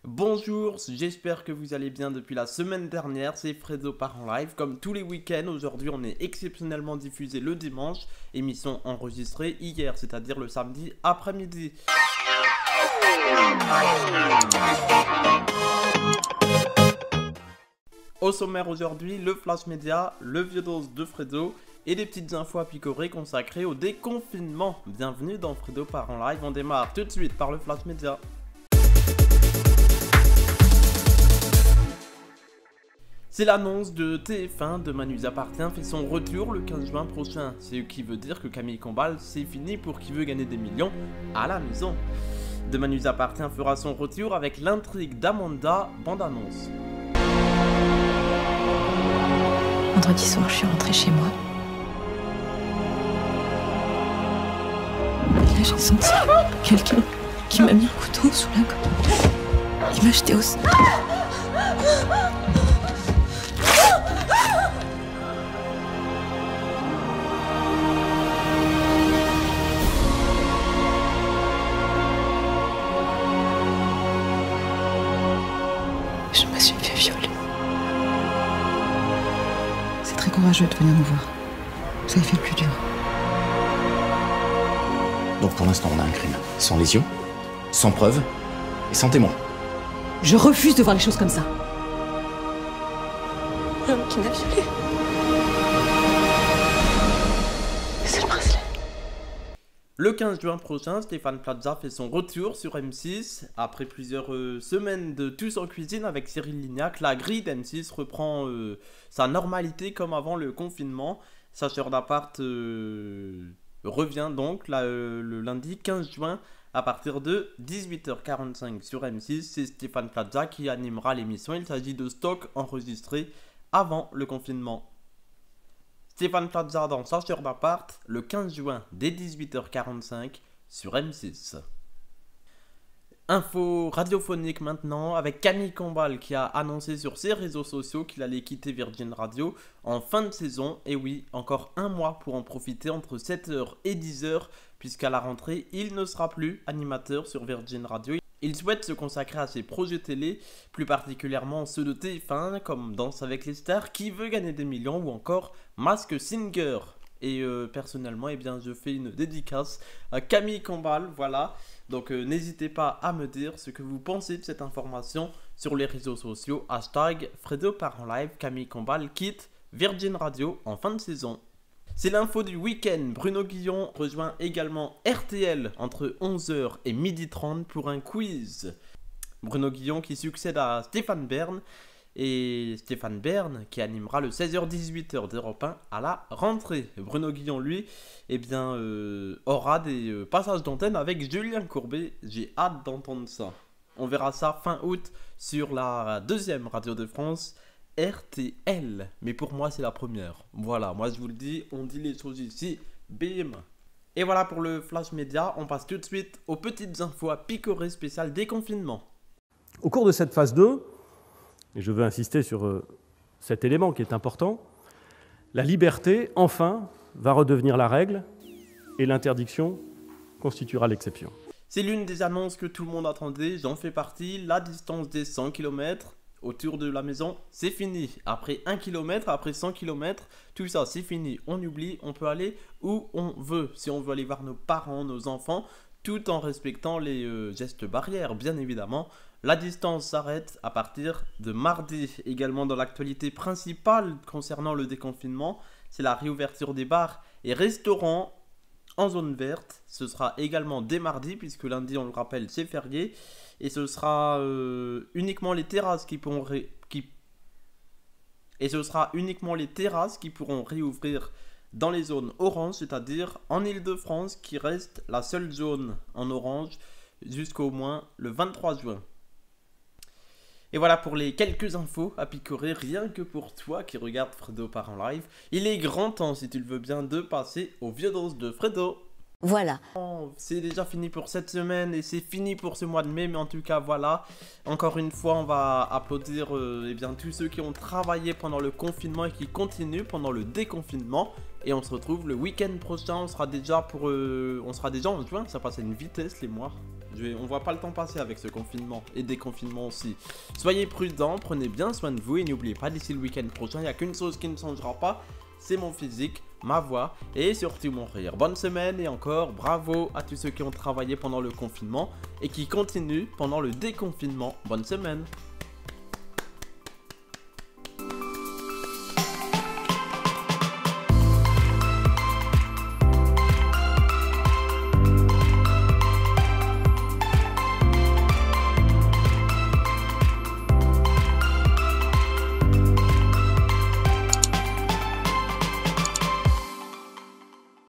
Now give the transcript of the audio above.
Bonjour, j'espère que vous allez bien depuis la semaine dernière, c'est Fredo part en live. Comme tous les week-ends, aujourd'hui on est exceptionnellement diffusé le dimanche, émission enregistrée hier, c'est-à-dire le samedi après-midi. Au sommaire aujourd'hui, le Flash Média, le vieux dose de Fredo et des petites infos à picorer consacrées au déconfinement. Bienvenue dans Fredo part en live, on démarre tout de suite par le Flash Média. C'est l'annonce de TF1 de Manu Appartient fait son retour le 15 juin prochain. C'est ce qui veut dire que Camille Combal, c'est fini pour qui veut gagner des millions à la maison. De Manu Appartient fera son retour avec l'intrigue d'Amanda, bande-annonce. Vendredi soir, je suis rentrée chez moi. Et là, j'ai senti quelqu'un qui m'a mis un couteau sous la gorge. Il m'a jeté au sol. Je me suis fait violer. C'est très courageux de venir nous voir. Vous avez fait le plus dur. Donc pour l'instant, on a un crime. Sans lésion, sans preuve et sans témoin. Je refuse de voir les choses comme ça. L'homme qui m'a violée. C'est le bracelet. Le 15 juin prochain, Stéphane Plaza fait son retour sur M6. Après plusieurs semaines de Tous en cuisine avec Cyril Lignac, la grille d'M6 reprend sa normalité comme avant le confinement. Chasseurs d'appart revient donc le lundi 15 juin à partir de 18h45 sur M6. C'est Stéphane Plaza qui animera l'émission. Il s'agit de stock enregistré avant le confinement. Stéphane Plaza dans Chasseurs d'appart le 15 juin dès 18h45 sur M6. Info radiophonique maintenant avec Camille Combal qui a annoncé sur ses réseaux sociaux qu'il allait quitter Virgin Radio en fin de saison. Et oui, encore un mois pour en profiter entre 7h et 10h puisqu'à la rentrée, il ne sera plus animateur sur Virgin Radio. Il souhaite se consacrer à ses projets télé, plus particulièrement ceux de TF1 comme Danse avec les stars, Qui veut gagner des millions ou encore Mask Singer. Et personnellement, eh bien, je fais une dédicace à Camille Combal, voilà. Donc n'hésitez pas à me dire ce que vous pensez de cette information sur les réseaux sociaux. Hashtag Fredo part en live, Camille Combal quitte Virgin Radio en fin de saison. C'est l'info du week-end. Bruno Guillon rejoint également RTL entre 11h et 12h30 pour un quiz. Bruno Guillon qui succède à Stéphane Bern. Et Stéphane Bern qui animera le 16h-18h d'Europe 1 à la rentrée. Bruno Guillon, lui, eh bien, aura des passages d'antenne avec Julien Courbet. J'ai hâte d'entendre ça. On verra ça fin août sur la deuxième radio de France, RTL. Mais pour moi, c'est la première. Voilà, moi je vous le dis, on dit les choses ici. Bim. Et voilà pour le Flash Média. On passe tout de suite aux petites infos à picorer spécial déconfinement. Au cours de cette phase 2, et je veux insister sur cet élément qui est important, la liberté, enfin, va redevenir la règle et l'interdiction constituera l'exception. C'est l'une des annonces que tout le monde attendait, j'en fais partie. La distance des 100 km autour de la maison, c'est fini. Après 1 km, après 100 km, tout ça c'est fini. On oublie, on peut aller où on veut. Si on veut aller voir nos parents, nos enfants, tout en respectant les gestes barrières, bien évidemment. La distance s'arrête à partir de mardi. Également dans l'actualité principale concernant le déconfinement, c'est la réouverture des bars et restaurants en zone verte. Ce sera également dès mardi puisque lundi, on le rappelle, c'est férié. Et ce sera uniquement les terrasses qui pourront réouvrir dans les zones orange, c'est-à-dire en Île-de-France qui reste la seule zone en orange jusqu'au moins le 23 juin. Et voilà pour les quelques infos à picorer, rien que pour toi qui regarde Fredo part en live. Il est grand temps, si tu le veux bien, de passer aux vieux doses de Fredo. Voilà. C'est déjà fini pour cette semaine et c'est fini pour ce mois de mai, mais en tout cas voilà, encore une fois on va applaudir eh bien, tous ceux qui ont travaillé pendant le confinement et qui continuent pendant le déconfinement. Et on se retrouve le week-end prochain, on sera déjà en juin, ça passe à une vitesse les mois. On voit pas le temps passer avec ce confinement et déconfinement aussi. Soyez prudents, prenez bien soin de vous et n'oubliez pas, d'ici le week-end prochain, il n'y a qu'une chose qui ne changera pas, c'est mon physique, ma voix et surtout mon rire. Bonne semaine et encore bravo à tous ceux qui ont travaillé pendant le confinement et qui continuent pendant le déconfinement. Bonne semaine.